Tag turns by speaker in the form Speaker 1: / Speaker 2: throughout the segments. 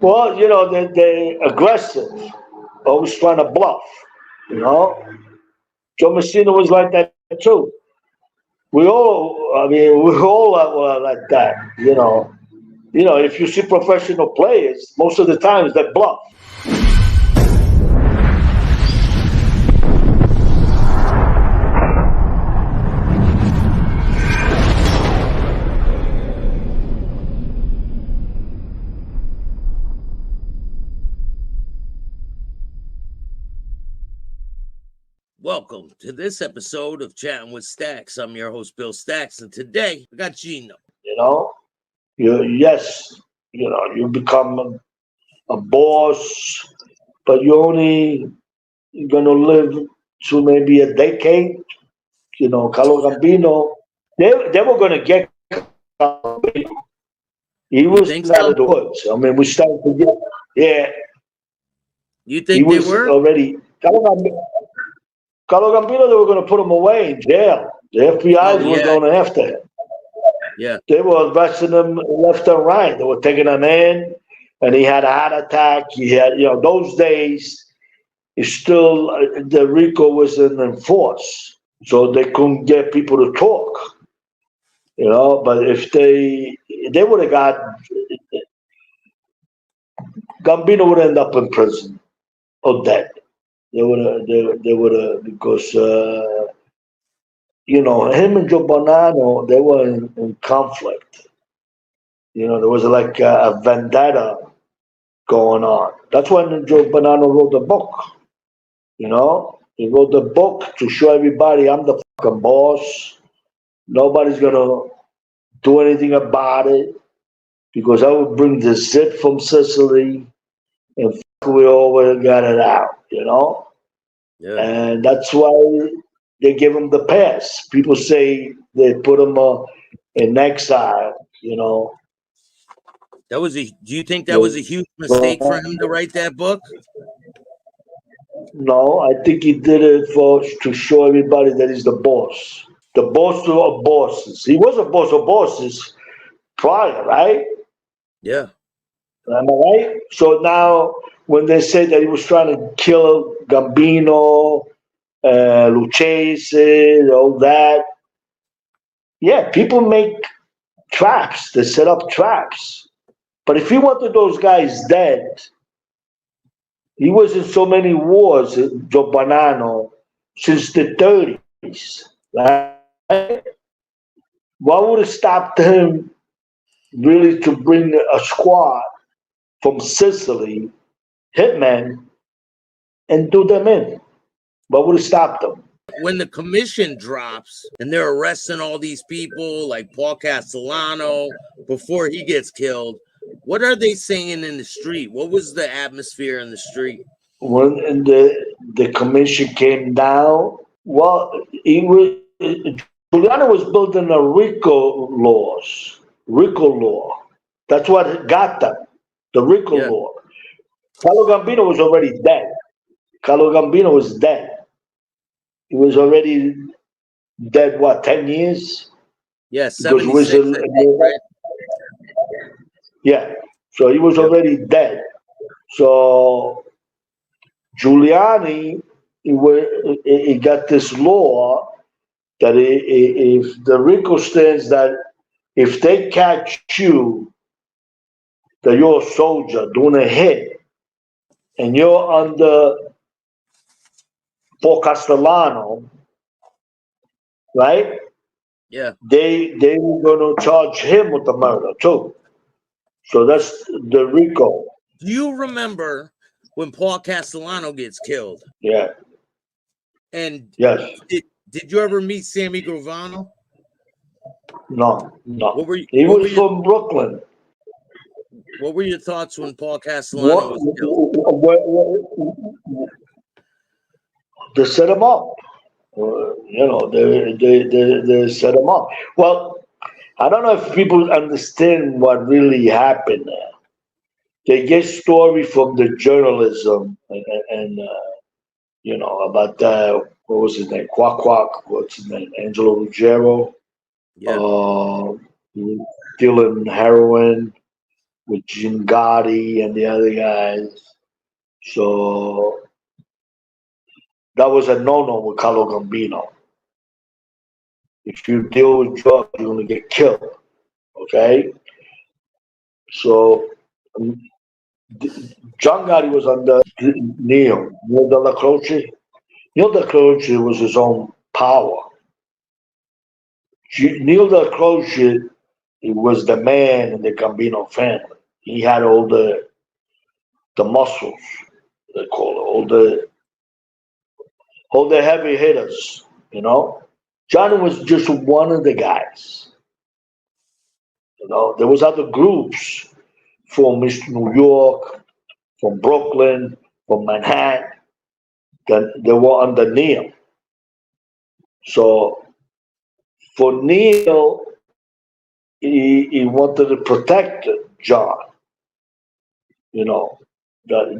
Speaker 1: Well, they're aggressive, always trying to bluff. You know, Joe Messina was like that too. We all are like that. If you see professional players, most of the times they bluff.
Speaker 2: Welcome to this episode of Chatting with Staxx. I'm your host, Bill Staxx, and today I got Gino.
Speaker 1: You become a boss, but you're only gonna live to maybe a decade. Carlo Gambino, they were gonna get Gambino. He was
Speaker 2: think
Speaker 1: out
Speaker 2: so?
Speaker 1: of the woods. I mean, we started to get, yeah,
Speaker 2: You
Speaker 1: he
Speaker 2: think they
Speaker 1: was
Speaker 2: were?
Speaker 1: already. Carlo Gambino, they were going to put him away in jail. The FBI was going after him.
Speaker 2: Yeah.
Speaker 1: They were arresting him left and right. They were taking him in, and he had a heart attack. He had, those days, it's still, the RICO wasn't enforced, so they couldn't get people to talk. But if they would have got, Gambino would end up in prison or dead. They would have, because, him and Joe Bonanno, they were in conflict. There was like a vendetta going on. That's when Joe Bonanno wrote the book. He wrote the book to show everybody I'm the fucking boss. Nobody's going to do anything about it because I would bring the zip from Sicily and we all got it out,
Speaker 2: Yeah.
Speaker 1: And that's why they give him the pass. People say they put him in exile,
Speaker 2: Do you think that was a huge mistake for him to write that book?
Speaker 1: No, I think he did it to show everybody that he's the boss. The boss of bosses. He was a boss of bosses prior, right?
Speaker 2: Yeah.
Speaker 1: Am I right? So now, when they say that he was trying to kill Gambino, Lucchese, all that, yeah, people make traps. They set up traps. But if he wanted those guys dead, he was in so many wars, Joe Bonanno, since the 30s, right? What would have stopped him really to bring a squad from Sicily, hitmen, and do them in? What would have stopped them?
Speaker 2: When the commission drops and they're arresting all these people like Paul Castellano before he gets killed, what are they saying in the street? What was the atmosphere in the street?
Speaker 1: When the commission came down, well, Giuliano was building a RICO law. That's what got them, the RICO law. Carlo Gambino was already dead. Carlo Gambino was dead. He was already dead, 10 years?
Speaker 2: Yeah, 76, right?
Speaker 1: Yeah, so he was already dead. So Giuliani, he got this law that if the RICO stands that if they catch you, that you're a soldier doing a hit, and you're under Paul Castellano, right?
Speaker 2: Yeah.
Speaker 1: They were going to charge him with the murder too. So that's the RICO.
Speaker 2: Do you remember when Paul Castellano gets killed?
Speaker 1: Yeah.
Speaker 2: And
Speaker 1: yes.
Speaker 2: Did you ever meet Sammy Gravano?
Speaker 1: No. He was from Brooklyn.
Speaker 2: What were your thoughts when Paul Castellano was killed?
Speaker 1: They set him up. They set him up. Well, I don't know if people understand what really happened there. They get story from the journalism and about what was his name? Quack. What's his name? Angelo Ruggiero.
Speaker 2: Yeah.
Speaker 1: Dealing heroin. with Gotti and the other guys. So that was a no-no with Carlo Gambino. If you deal with drugs, you're gonna get killed. Okay, so John Gotti was under Neil Della Croce. Neil Della Croce was his own power. Neil Della Croce was the man in the Gambino family. He had all the muscles, they call it, all the heavy hitters, you know. Johnny was just one of the guys. You know, there was other groups from New York, from Brooklyn, from Manhattan, that they were under Neil. So for Neil, he wanted to protect John. You know,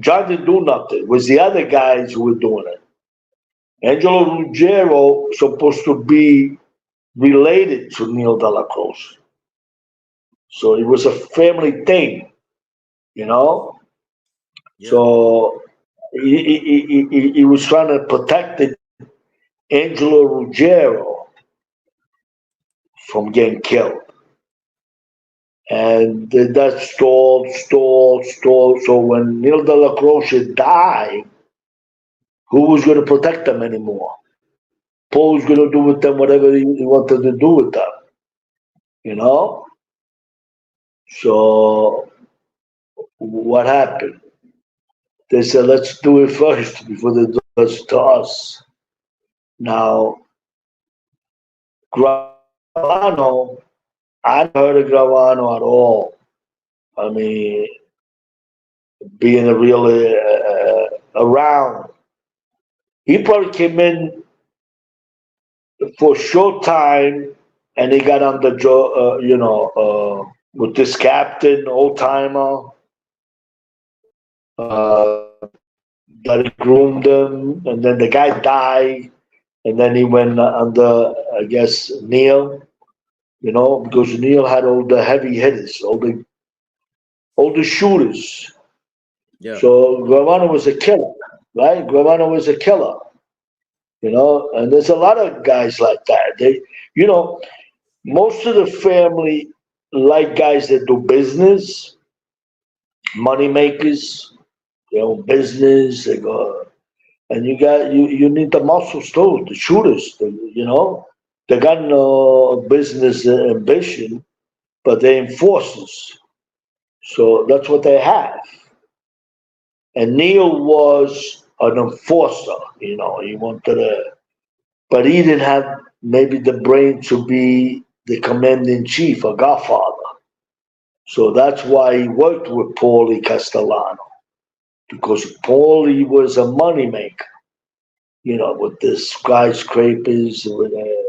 Speaker 1: John didn't do nothing. It was the other guys who were doing it. Angelo Ruggiero supposed to be related to Neil Della Croce. So it was a family thing, you know?
Speaker 2: Yeah.
Speaker 1: So he was trying to protect Angelo Ruggiero from getting killed. And that stalled. So when Neil Della Croce died, who was going to protect them anymore? Paul was going to do with them whatever he wanted to do with them, you know? So what happened? They said, let's do it first before they do it to us. Now, Gravano, I never heard of Gravano at all. I mean, being a real around. He probably came in for a short time and he got on the with this captain, old timer, that he groomed him, and then the guy died, and then he went under, I guess, Neil, you know, because Neil had all the heavy hitters, all the shooters.
Speaker 2: Yeah.
Speaker 1: So Gravano was a killer, right? Gravano was a killer, you know, and there's a lot of guys like that. They, you know, most of the family like guys that do business, money makers, they own business, they go, and you need the muscles too, the shooters, you know, they got no business ambition, but they're enforcers. So that's what they have. And Neil was an enforcer, you know, he wanted to, but he didn't have maybe the brain to be the commanding chief, a godfather. So that's why he worked with Paul Castellano, because Paulie was a moneymaker, you know, with the skyscrapers, with the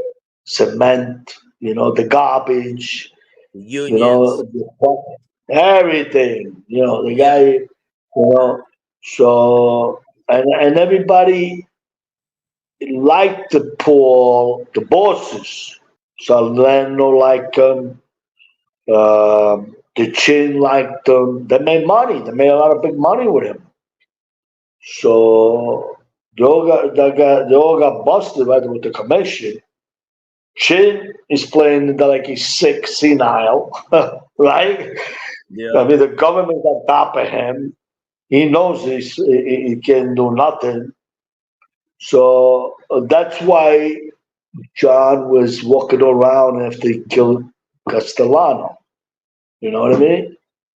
Speaker 1: cement, you know, the garbage, you
Speaker 2: Unions.
Speaker 1: know, everything, you know, the
Speaker 2: Yeah.
Speaker 1: guy, you know, so, and everybody liked the Paul, the bosses. Salerno liked him, the Chin liked him. They made money. They made a lot of big money with him. So they all got busted right with the commission. Chin is playing like he's sick, senile, right?
Speaker 2: Yeah.
Speaker 1: I mean, the government's on top of him. He knows he can do nothing. So that's why John was walking around after he killed Castellano. You know what I mean?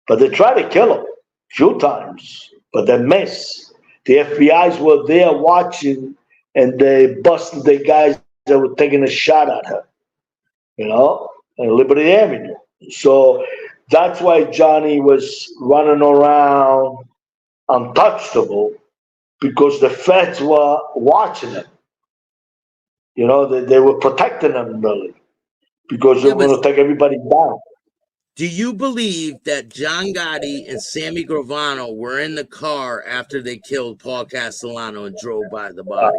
Speaker 1: But they tried to kill him a few times, but they missed. The FBI's were there watching, and they busted the guys that were taking a shot at her, you know, on Liberty Avenue. So that's why Johnny was running around untouchable, because the feds were watching him. You know, they were protecting him really, because they
Speaker 2: Yeah,
Speaker 1: were
Speaker 2: but
Speaker 1: going to take everybody down.
Speaker 2: do you believe that John Gotti and Sammy Gravano were in the car after they killed Paul Castellano and drove by the body?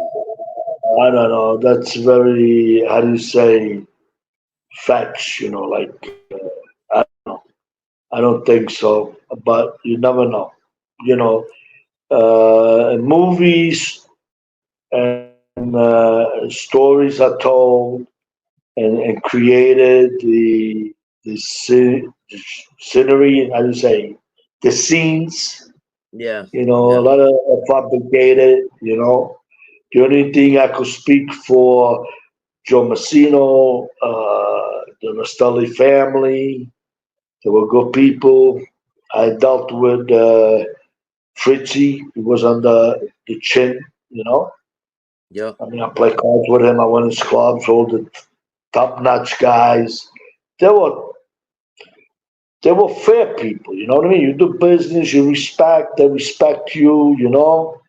Speaker 1: I don't know. That's very, how do you say, facts, you know, like, I don't know. I don't think so, but you never know. You know, movies and stories are told and created the scenery. How do you say the scenes?
Speaker 2: Yeah,
Speaker 1: You know, a
Speaker 2: yeah,
Speaker 1: lot of fabricated. You know, the only thing I could speak for Joe Massino, the Nostelli family. They were good people. I dealt with Fritzy. He was on the chin, you know.
Speaker 2: yeah,
Speaker 1: I mean, I played cards with him. I went in his clubs, all the top-notch guys. They were they were fair people, you know what I mean? You do business, you respect, they respect you, you know.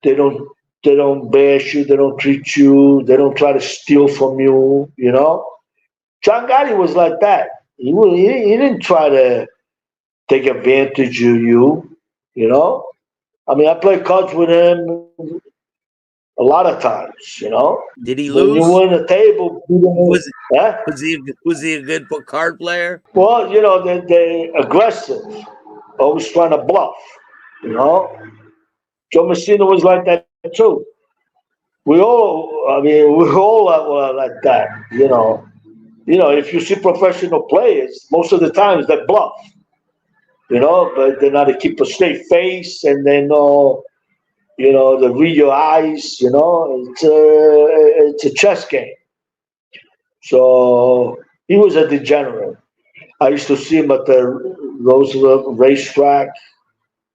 Speaker 1: They don't they don't bash you, they don't treat you, they don't try to steal from you, you know. John Gotti was like that. He didn't try to take advantage of you, you know. I mean, I played cards with him a lot of times, you know.
Speaker 2: did he
Speaker 1: When you
Speaker 2: lose?
Speaker 1: win a table,
Speaker 2: Was
Speaker 1: huh?
Speaker 2: was he a good card player?
Speaker 1: Well, you know, they aggressive, always trying to bluff, you know. Joe Messina was like that too. We all are like that, you know. You know, if you see professional players, most of the times they bluff, you know, but they know to keep a straight face and they know, you know, they read your eyes, you know. It's a chess game. So he was a degenerate. I used to see him at the Roosevelt racetrack.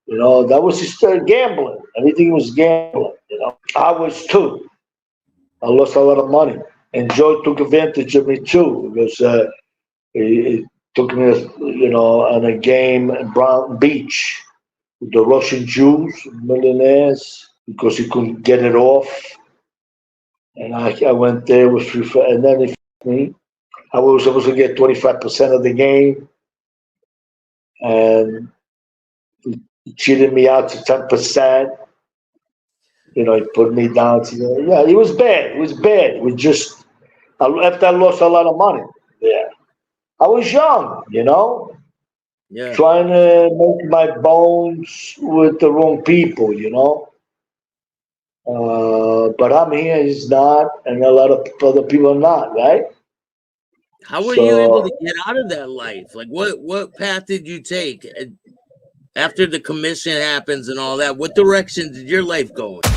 Speaker 1: You know, that was just gambling. Everything was gambling. You know, I was too. I lost a lot of money, and Joe took advantage of me too because he took me, you know, on a game in Brown Beach with the Russian Jews, millionaires, because he couldn't get it off. And I went there with free, and then he me. I was supposed to get 25% of the game, and he cheated me out to 10%. You know, he put me down to, yeah, it was bad. It was bad. It was just, after I lost a lot of money. Yeah. I was young, you know,
Speaker 2: Yeah.
Speaker 1: trying to make my bones with the wrong people, you know. But I'm here, he's not, and a lot of other people are not, right?
Speaker 2: How were you able to
Speaker 1: So,
Speaker 2: get out of that life? Like, what path did you take after the commission happens and all that? What direction did your life go in?